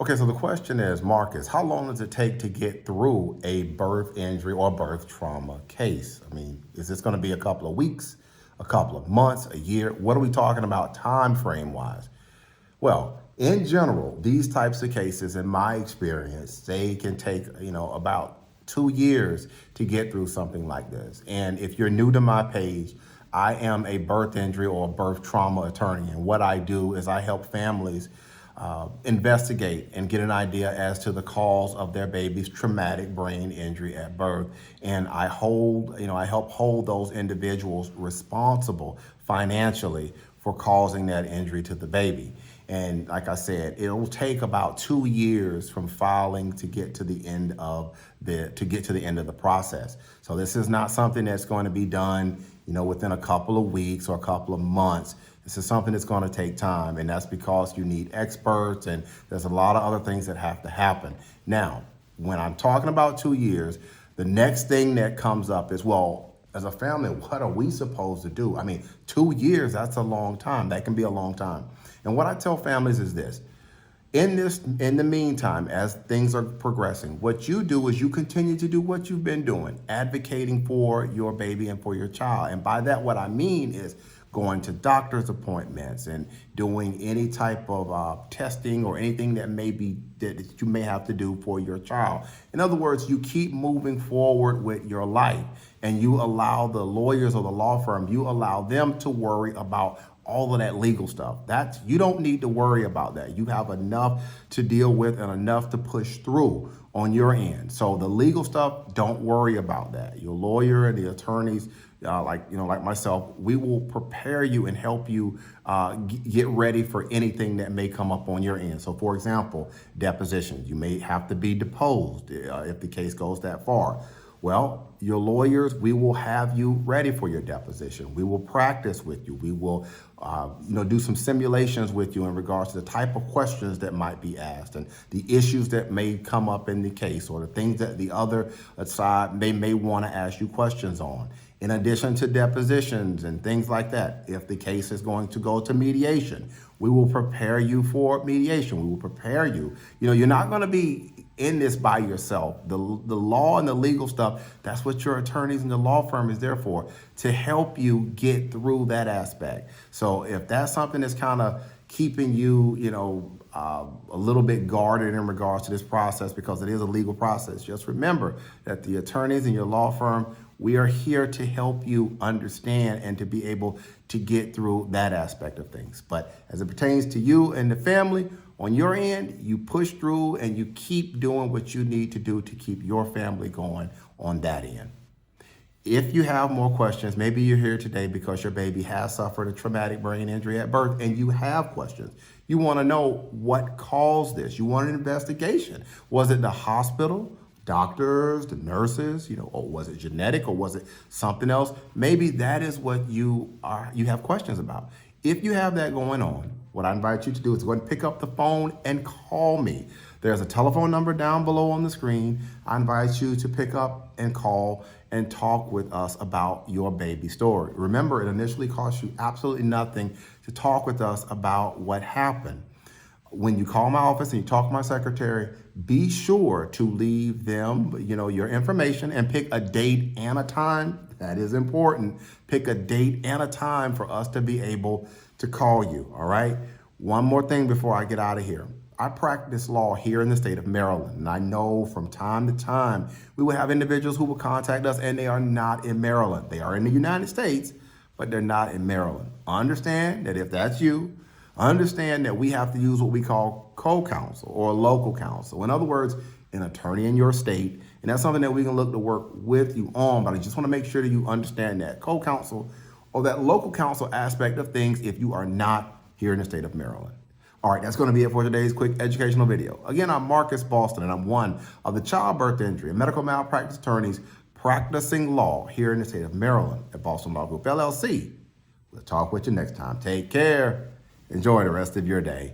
Okay, so the question is, Marcus, how long does it take to get through a birth injury or birth trauma case? I mean, is this going to be a couple of weeks, a couple of months, a year? What are we talking about time frame wise? Well, in general, these types of cases, in my experience, they can take, about 2 years to get through something like this. And if you're new to my page, I am a birth injury or birth trauma attorney. And what I do is I help families investigate and get an idea as to the cause of their baby's traumatic brain injury at birth. And I help hold those individuals responsible financially for causing that injury to the baby. And like I said, it'll take about 2 years from filing to get to the end of the process. So this is not something that's going to be done, within a couple of weeks or a couple of months. This is something that's going to take time, and that's because you need experts, and there's a lot of other things that have to happen. Now, when I'm talking about 2 years, the next thing that comes up is, well, as a family, what are we supposed to do? I mean, 2 years, that's a long time. That can be a long time. And what I tell families is this. In the meantime, as things are progressing, what you do is you continue to do what you've been doing, advocating for your baby and for your child. And by that, what I mean is going to doctor's appointments and doing any type of testing or anything that you may have to do for your child. In other words, you keep moving forward with your life, and you allow the lawyers or the law firm, you allow them to worry about all of that legal stuff. You don't need to worry about that. You have enough to deal with and enough to push through on your end. So the legal stuff, don't worry about that. Your lawyer and the attorneys, like myself, we will prepare you and help you get ready for anything that may come up on your end. So for example, depositions. You may have to be deposed if the case goes that far. Well, your lawyers, we will have you ready for your deposition. We will practice with you. We will, do some simulations with you in regards to the type of questions that might be asked and the issues that may come up in the case, or the things that the other side may want to ask you questions on. In addition to depositions and things like that, if the case is going to go to mediation, we will prepare you for mediation. We will prepare you. You're not going to be in this by yourself. The law and the legal stuff, that's what your attorneys and the law firm is there for, to help you get through that aspect. So if that's something that's kind of keeping you, a little bit guarded in regards to this process, because it is a legal process, just remember that the attorneys in your law firm, we are here to help you understand and to be able to get through that aspect of things. But as it pertains to you and the family, on your end, you push through and you keep doing what you need to do to keep your family going on that end. If you have more questions, maybe you're here today because your baby has suffered a traumatic brain injury at birth and you have questions. You want to know what caused this. You want an investigation. Was it the hospital, doctors, the nurses, or was it genetic, or was it something else? Maybe that is what you have questions about. If you have that going on, what I invite you to do is go ahead and pick up the phone and call me. There's a telephone number down below on the screen. I invite you to pick up and call and talk with us about your baby story. Remember, it initially costs you absolutely nothing to talk with us about what happened. When you call my office and you talk to my secretary, be sure to leave them, your information, and pick a date and a time. That is important. Pick a date and a time for us to be able to call you, all right? One more thing before I get out of here. I practice law here in the state of Maryland, and I know from time to time we will have individuals who will contact us and they are not in Maryland. They are in the United States, but they're not in Maryland. Understand that if that's you, understand that we have to use what we call co-counsel or local counsel. In other words, an attorney in your state, and that's something that we can look to work with you on, but I just want to make sure that you understand that co-counsel or that local counsel aspect of things if you are not here in the state of Maryland. All right, that's going to be it for today's quick educational video. Again, I'm Marcus Boston, and I'm one of the childbirth injury and medical malpractice attorneys practicing law here in the state of Maryland at Boston Law Group, LLC. We'll talk with you next time. Take care. Enjoy the rest of your day.